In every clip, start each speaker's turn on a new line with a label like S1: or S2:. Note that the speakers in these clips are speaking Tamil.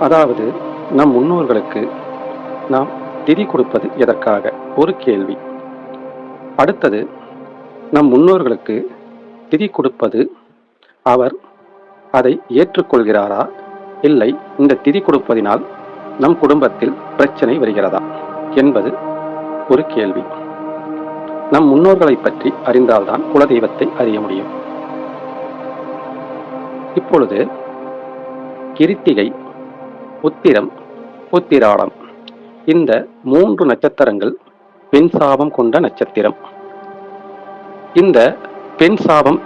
S1: அதாவது நம் முன்னோர்களுக்கு நாம் திதி கொடுப்பது எதற்காக ஒரு கேள்வி. அடுத்தது, நம் முன்னோர்களுக்கு திதி கொடுப்பது அவர் அதை ஏற்றுக்கொள்கிறாரா, இல்லை இந்த திதி கொடுப்பதினால் நம் குடும்பத்தில் பிரச்சனை வருகிறதா என்பது ஒரு கேள்வி. நம் முன்னோர்களை பற்றி அறிந்தால்தான் குலதெய்வத்தை அறிய முடியும். இப்பொழுது கிருத்திகை, உத்திரம், உத்திராடம் இந்த 3 நட்சத்திரங்கள் பெண் சாபம் கொண்ட நட்சத்திரம். இந்த பெண் சாபம்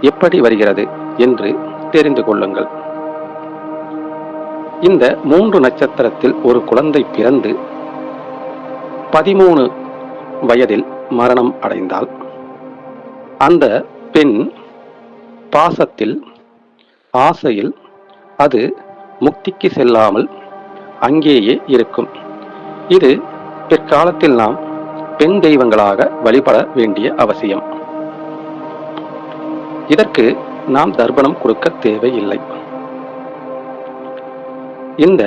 S1: எப்படி வருகிறது என்று தெரிந்து கொள்ளுங்கள். இந்த 3 நட்சத்திரத்தில் ஒரு குழந்தை பிறந்து 13 வயதில் மரணம் அடைந்தால் அந்த பெண் பாசத்தில், ஆசையில் அது முக்திக்கு செல்லாமல் அங்கேயே இருக்கும். இது பிற்காலத்தில் நாம் பெண் தெய்வங்களாக வழிபட வேண்டிய அவசியம். இதற்கு நாம் தர்ப்பணம் கொடுக்க தேவையில்லை. இந்த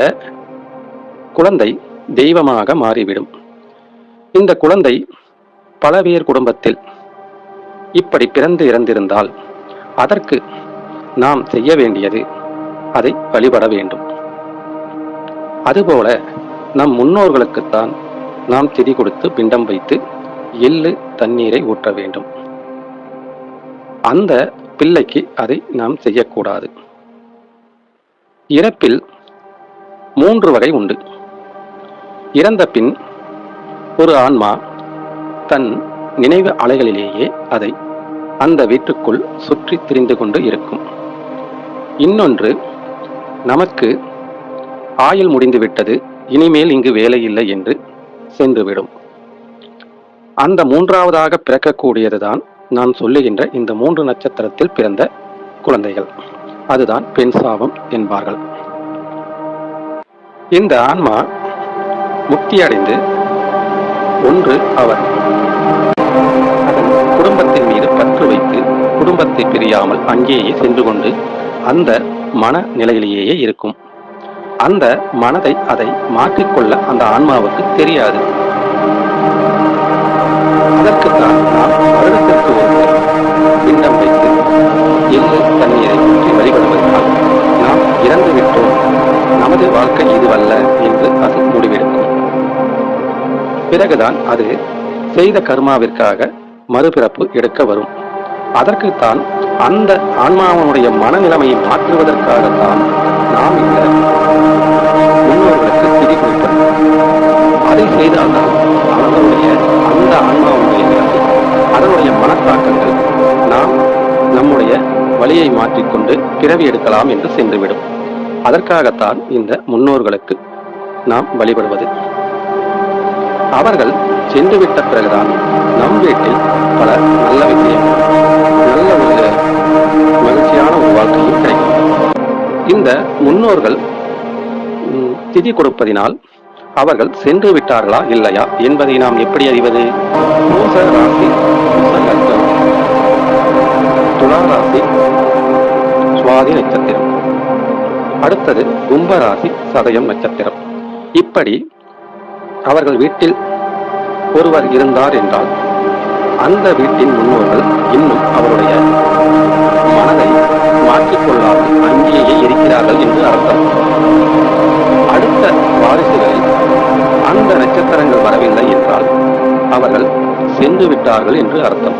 S1: குழந்தை தெய்வமாக மாறிவிடும். இந்த குழந்தை பல பேர் குடும்பத்தில் இப்படி பிறந்து இறந்திருந்தால் அதற்கு நாம் செய்ய வேண்டியது அதை வழிபட வேண்டும். அதுபோல நம் முன்னோர்களுக்குத்தான் நாம் திதி கொடுத்து பிண்டம் வைத்து எள்ளு தண்ணீரை ஊற்ற வேண்டும். அந்த பிள்ளைக்கு அதை நாம் செய்யக்கூடாது. இறப்பில் 3 வகை உண்டு. இறந்த பின் ஒரு ஆன்மா தன் நினைவு அலைகளிலேயே அதை அந்த வீட்டுக்குள் சுற்றி திரிந்து கொண்டு இருக்கும். இன்னொன்று, நமக்கு ஆயுள் முடிந்துவிட்டது, இனிமேல் இங்கு வேலை இல்லை என்று சென்றுவிடும். அந்த 3வதாக பிறக்கக்கூடியதுதான் நான் சொல்லுகின்ற இந்த 3 நட்சத்திரத்தில் பிறந்த குழந்தைகள். அதுதான் பெண் சாபம் என்பார்கள். இந்த ஆன்மா முக்தி அடைந்து ஒன்று அவர் அதன் குடும்பத்தின் மீது பற்று வைத்து குடும்பத்தை பிரியாமல் அங்கேயே சென்று கொண்டு அந்த மன நிலையிலேயே இருக்கும். அந்த மனதை அதை மாற்றிக்கொள்ள அந்த ஆன்மாவுக்கு தெரியாது. அதற்குத்தான் நாம் வருடத்திற்கு ஒரு பிண்டம் வைத்து எள்ளு தண்ணீரை ஊற்றி வழிபடுவதனால் நாம் இறந்து விட்டோம், நமது வாழ்க்கை இதுவல்ல என்று அது முடிவெடுக்கும். பிறகுதான் அது செய்த கர்மாவிற்காக மறுபிறப்பு எடுக்க வரும். அதற்குத்தான் அந்த ஆன்மாவனுடைய மனநிலைமையை மாற்றுவதற்காகத்தான் நாம் இந்த முன்னோர்களுக்கு திதி கொடுப்பது. அதை செய்தால்தான் அவர்களுடைய அந்த ஆன்மாவனுடைய நிலைமை, அதனுடைய மனத்தாக்கங்கள் நாம் நம்முடைய வழியை மாற்றிக்கொண்டு பிறவி எடுக்கலாம் என்று சென்றுவிடும். அதற்காகத்தான் இந்த முன்னோர்களுக்கு நாம் வழிபடுவது. அவர்கள் சென்றுவிட்ட பிறகுதான் நம் வீட்டில் பல நல்ல விஷயம், நல்ல ஒரு மகிழ்ச்சியான ஒரு வாழ்க்கையும் கிடைக்கும். இந்த முன்னோர்கள் திதி கொடுப்பதினால் அவர்கள் சென்று விட்டார்களா இல்லையா என்பதை நாம் எப்படி அறிவது? பூச ராசி, லக்னம், துலா ராசி, சுவாதி நட்சத்திரம், அடுத்தது கும்பராசி, சதயம் நட்சத்திரம். இப்படி அவர்கள் வீட்டில் ஒருவர் இருந்தார் என்றால் அந்த வீட்டின் முன்னோர்கள் இன்னும் அவருடைய மனதை மாற்றிக்கொள்ளாமல் அங்கேயே இருக்கிறார்கள் என்று அர்த்தம். அடுத்த வாரிசுகளில் அந்த நட்சத்திரங்கள் வரவில்லை என்றால் அவர்கள் சென்று விட்டார்கள் என்று அர்த்தம்.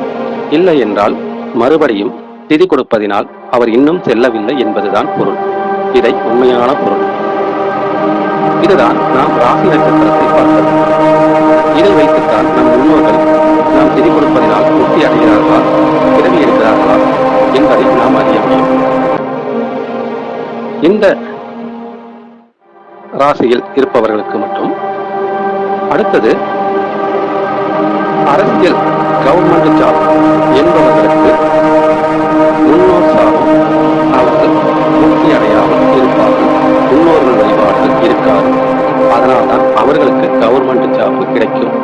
S1: இல்லை என்றால் மறுபடியும் திதி கொடுப்பதினால் அவர் இன்னும் செல்லவில்லை என்பதுதான் பொருள். இதை உண்மையான பொருள். இதுதான் நாம் ராசி நட்சத்திரத்தை பார்த்தது. இதை வைத்துத்தான் நம் முன்னோர்கள் நாம் திதி கொடுப்பதினால் முக்தி அடைகிறார்களா, பிறவி எடுக்கிறார்களா என்பதை நாம் அறிய முடியும். இந்த ராசியில் இருப்பவர்களுக்கு மட்டும். அடுத்தது, அரசியல் கவர்மெண்ட் ஜாப் என்பவர்களுக்கு முன்னோர் சாபம். அவர்கள் முக்தி அடையாமல் இருப்பார்கள், முன்னோர்கள் வழிபாடுகள் இருக்காது. அதனால்தான் அவர்களுக்கு கவர்மெண்ட் ஜாப் கிடைக்கும்.